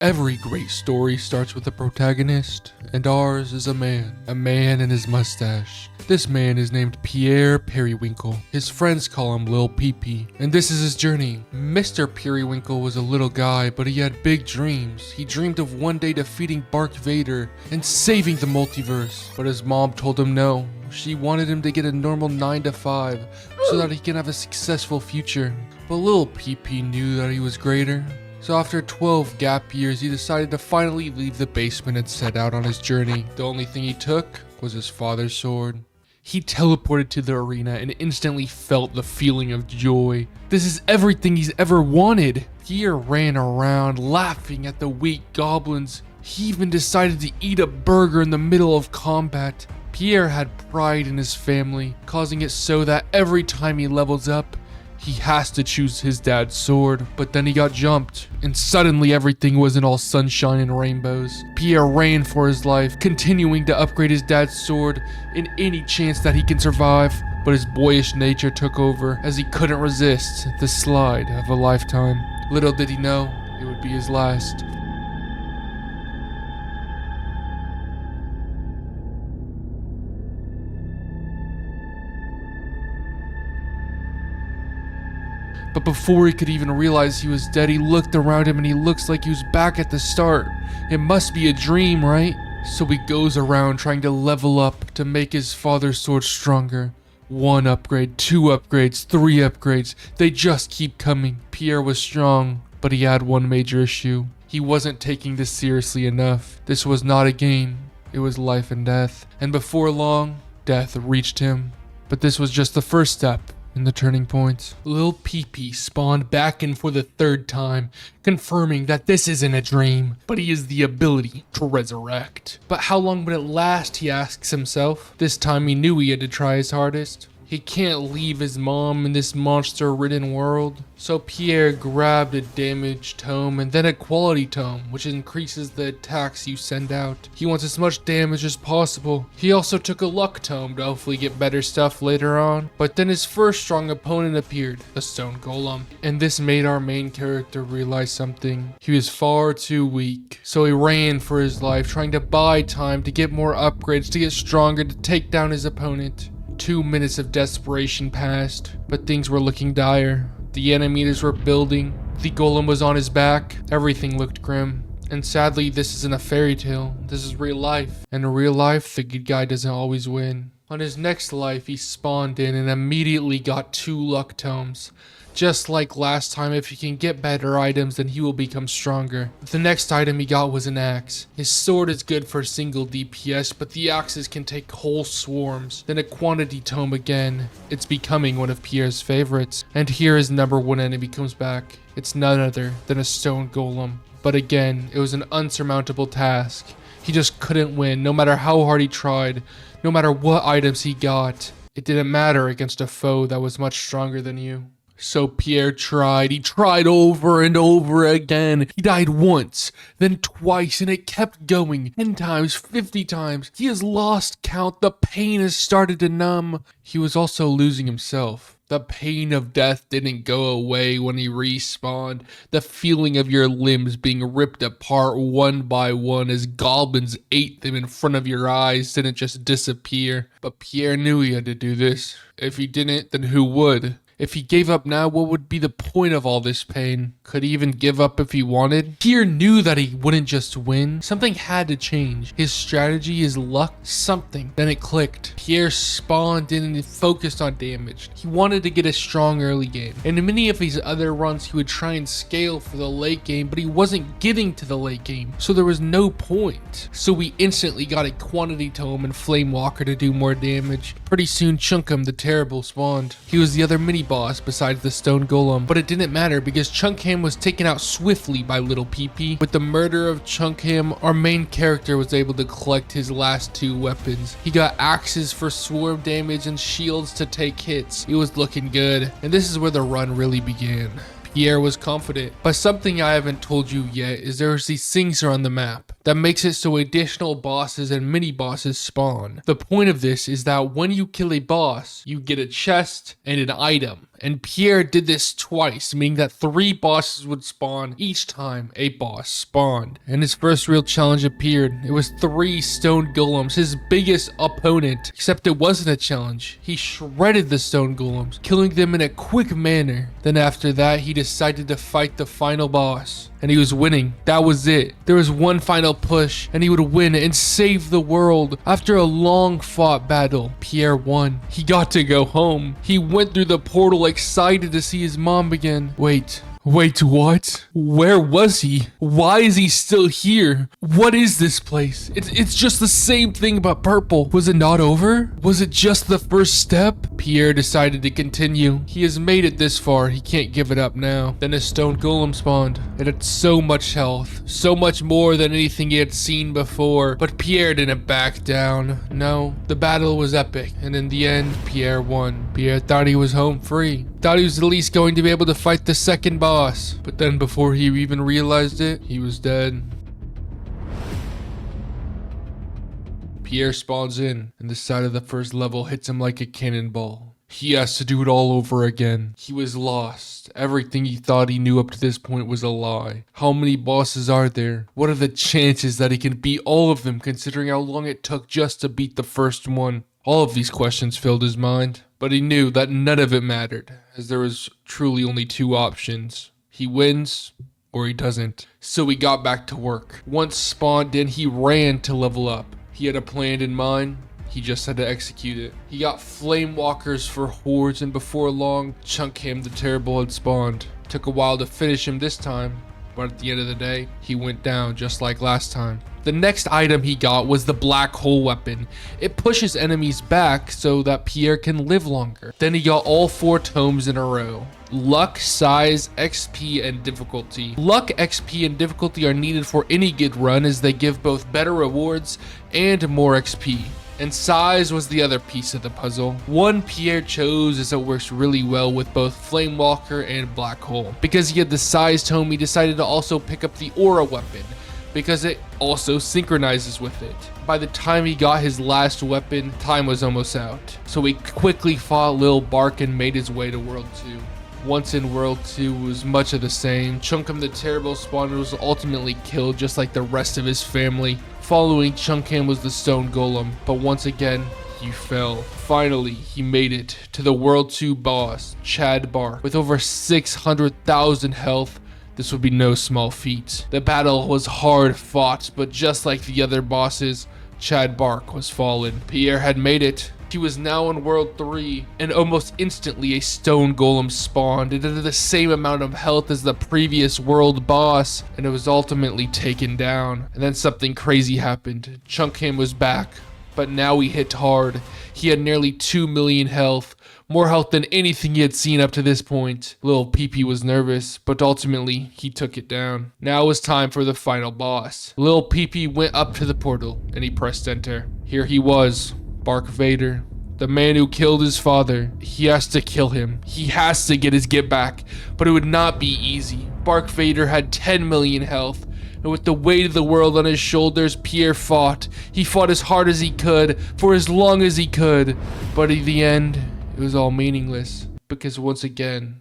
Every great story starts with a protagonist, and ours is a man and his mustache. This man is named Pierre Periwinkle. His friends call him Lil Pee-Pee, and this is his journey. Mr. Periwinkle was a little guy, but he had big dreams. He dreamed of one day defeating Bark Vader and saving the multiverse, but his mom told him no. She wanted him to get a normal 9 to 5 so that he can have a successful future. But Lil Pee-Pee knew that he was greater. So after 12 gap years, he decided to finally leave the basement and set out on his journey. The only thing he took was his father's sword. He teleported to the arena and instantly felt the feeling of joy. This is everything he's ever wanted. Pierre ran around laughing at the weak goblins. He even decided to eat a burger in the middle of combat. Pierre had pride in his family, causing it so that every time he levels up, he has to choose his dad's sword. But then he got jumped, and suddenly everything wasn't all sunshine and rainbows. Pierre ran for his life, continuing to upgrade his dad's sword in any chance that he can survive. But his boyish nature took over as he couldn't resist the slide of a lifetime. Little did he know, it would be his last. But before he could even realize he was dead, he looked around him and he looks like he was back at the start. It must be a dream, right? So he goes around trying to level up to make his father's sword stronger. 1 upgrade, 2 upgrades, 3 upgrades. They just keep coming. Pierre was strong, but he had one major issue. He wasn't taking this seriously enough. This was not a game. It was life and death. And before long, death reached him. But this was just the first step in the turning point. Lil Pee-Pee spawned back in for the 3rd time, confirming that this isn't a dream, but he has the ability to resurrect. But how long would it last, he asks himself. This time he knew he had to try his hardest. He can't leave his mom in this monster-ridden world. So Pierre grabbed a damaged tome and then a quality tome, which increases the attacks you send out. He wants as much damage as possible. He also took a luck tome to hopefully get better stuff later on. But then his first strong opponent appeared, a stone golem. And this made our main character realize something. He was far too weak. So he ran for his life, trying to buy time to get more upgrades, to get stronger, to take down his opponent. 2 minutes of desperation passed, but things were looking dire. The enemies were building, the golem was on his back, everything looked grim. And sadly, this isn't a fairy tale, this is real life. And in real life, the good guy doesn't always win. On his next life, he spawned in and immediately got 2 luck tomes. Just like last time, if he can get better items, then he will become stronger. The next item he got was an axe. His sword is good for single DPS, but the axes can take whole swarms. Then a quantity tome again. It's becoming one of Pierre's favorites. And here his number 1 enemy comes back. It's none other than a stone golem. But again, it was an unsurmountable task. He just couldn't win, no matter how hard he tried, no matter what items he got. It didn't matter against a foe that was much stronger than you. So Pierre tried. He tried over and over again. He died once, then twice, and it kept going. 10 times, 50 times. He has lost count. The pain has started to numb. He was also losing himself. The pain of death didn't go away when he respawned. The feeling of your limbs being ripped apart one by one as goblins ate them in front of your eyes didn't just disappear. But Pierre knew he had to do this. If he didn't, then who would? If he gave up now, what would be the point of all this pain? Could he even give up if he wanted? Pierre knew that he wouldn't just win. Something had to change. His strategy, his luck, something. Then it clicked. Pierre spawned in and focused on damage. He wanted to get a strong early game. And in many of his other runs, he would try and scale for the late game, but he wasn't getting to the late game, so there was no point. So we instantly got a quantity tome and Flame Walker to do more damage. Pretty soon, Chunkum the Terrible spawned. He was the other mini boss besides the stone golem, but it didn't matter because Chunkham was taken out swiftly by Lil Pee-Pee. With the murder of Chunkham, our main character was able to collect his last 2 weapons. He got axes for swarm damage and shields to take hits. It was looking good, and this is where the run really began. Pierre was confident, but something I haven't told you yet is there's these things around the map that makes it so additional bosses and mini bosses spawn. The point of this is that when you kill a boss, you get a chest and an item. And Pierre did this twice, meaning that 3 bosses would spawn each time a boss spawned. And his first real challenge appeared. It was 3 stone golems, his biggest opponent. Except it wasn't a challenge. He shredded the stone golems, killing them in a quick manner. Then after that, he decided to fight the final boss. And he was winning. That was it. There was one final push, and he would win and save the world. After a long fought battle, Pierre won. He got to go home. He went through the portal excited to see his mom again. Wait, what? Where was he? Why is he still here? What is this place? It's just the same thing but purple. Was it not over? Was it just the first step? Pierre decided to continue. He has made it this far. He can't give it up now. Then a stone golem spawned. It had so much health. So much more than anything he had seen before. But Pierre didn't back down. No, the battle was epic. And in the end, Pierre won. Pierre thought he was home free. Thought he was at least going to be able to fight the second boss. But then before he even realized it, he was dead. Pierre spawns in, and the side of the first level hits him like a cannonball. He has to do it all over again. He was lost. Everything he thought he knew up to this point was a lie. How many bosses are there? What are the chances that he can beat all of them, considering how long it took just to beat the first one? All of these questions filled his mind, but he knew that none of it mattered, as there was truly only 2 options. He wins, or he doesn't. So he got back to work. Once spawned in, he ran to level up. He had a plan in mind, he just had to execute it. He got flame walkers for hordes, and before long, Chunkham the Terrible had spawned. Took a while to finish him this time, but at the end of the day, he went down just like last time. The next item he got was the black hole weapon. It pushes enemies back so that Pierre can live longer. Then he got all 4 tomes in a row. Luck, size, XP, and difficulty. Luck, XP, and difficulty are needed for any good run as they give both better rewards and more XP. And size was the other piece of the puzzle. One Pierre chose as it works really well with both Flame Walker and Black Hole. Because he had the size tome, he decided to also pick up the aura weapon, because it also synchronizes with it. By the time he got his last weapon, time was almost out. So he quickly fought Lil Bark and made his way to World 2. Once in World 2 was much of the same. Chunkham the Terrible Spawner was ultimately killed just like the rest of his family. Following Chunkham was the Stone Golem, but once again, he fell. Finally, he made it to the World 2 boss, Chad Bark. With over 600,000 health, this would be no small feat. The battle was hard fought, but just like the other bosses, Chad Bark was fallen. Pierre had made it. He was now in World 3, and almost instantly a stone golem spawned. It had the same amount of health as the previous world boss, and it was ultimately taken down. And then something crazy happened. Chunkham was back, but now he hit hard. He had nearly 2 million health, more health than anything he had seen up to this point. Lil PP was nervous, but ultimately he took it down. Now it was time for the final boss. Lil PP went up to the portal, and he pressed enter. Here he was. Bark Vader, the man who killed his father. He has to kill him. He has to get his get back, but it would not be easy. Bark Vader had 10 million health, and with the weight of the world on his shoulders, Pierre fought. He fought as hard as he could, for as long as he could, but in the end, it was all meaningless, because once again,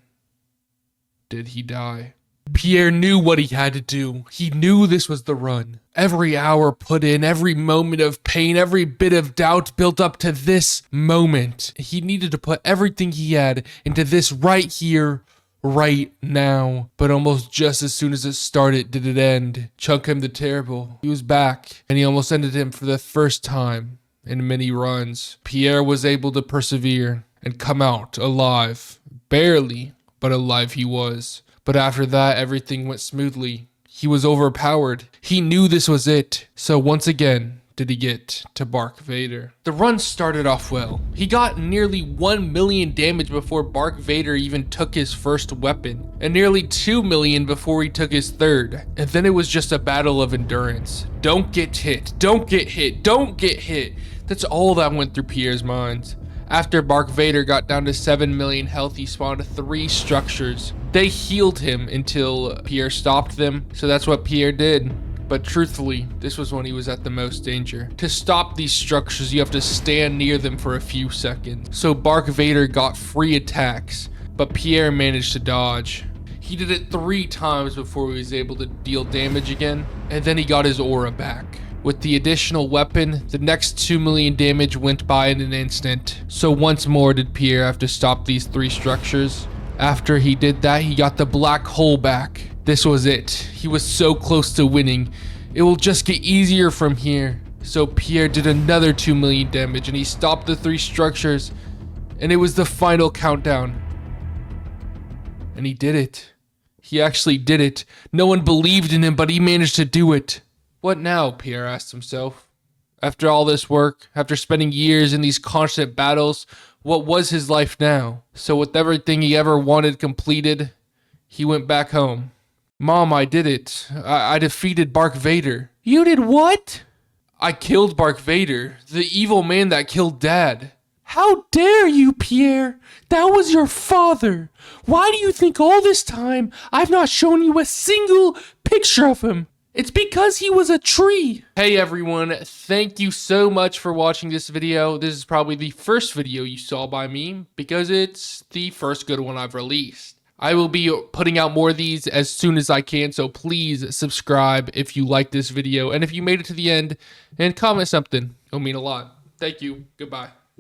did he die. Pierre knew what he had to do. He knew this was the run. Every hour put in, every moment of pain, every bit of doubt built up to this moment. He needed to put everything he had into this right here, right now. But almost just as soon as it started, did it end. Chunkham the Terrible, he was back, and he almost ended him for the first time in many runs. Pierre was able to persevere and come out alive. Barely, but alive he was. But after that, everything went smoothly. He was overpowered. He knew this was it. So once again, did he get to Bark Vader. The run started off well. He got nearly 1 million damage before Bark Vader even took his first weapon, and nearly 2 million before he took his third. And then it was just a battle of endurance. Don't get hit, don't get hit, don't get hit. That's all that went through Pierre's mind. After Bark Vader got down to 7 million health, he spawned 3 structures. They healed him until Pierre stopped them, so that's what Pierre did. But truthfully, this was when he was at the most danger. To stop these structures, you have to stand near them for a few seconds. So Bark Vader got free attacks, but Pierre managed to dodge. He did it 3 times before he was able to deal damage again, and then he got his aura back. With the additional weapon, the next 2 million damage went by in an instant. So once more did Pierre have to stop these 3 structures. After he did that, he got the black hole back. This was it. He was so close to winning. It will just get easier from here. So Pierre did another 2 million damage and he stopped the 3 structures. And it was the final countdown. And he did it. He actually did it. No one believed in him, but he managed to do it. What now? Pierre asked himself. After all this work, after spending years in these constant battles, what was his life now? So with everything he ever wanted completed, he went back home. Mom, I did it. I defeated Bark Vader. You did what? I killed Bark Vader, the evil man that killed Dad. How dare you, Pierre? That was your father. Why do you think all this time I've not shown you a single picture of him? It's because he was a tree. Hey everyone, thank you so much for watching this video. This is probably the first video you saw by me because it's the first good one I've released. I will be putting out more of these as soon as I can, so please subscribe if you like this video. And if you made it to the end, and comment something. It'll mean a lot. Thank you. Goodbye.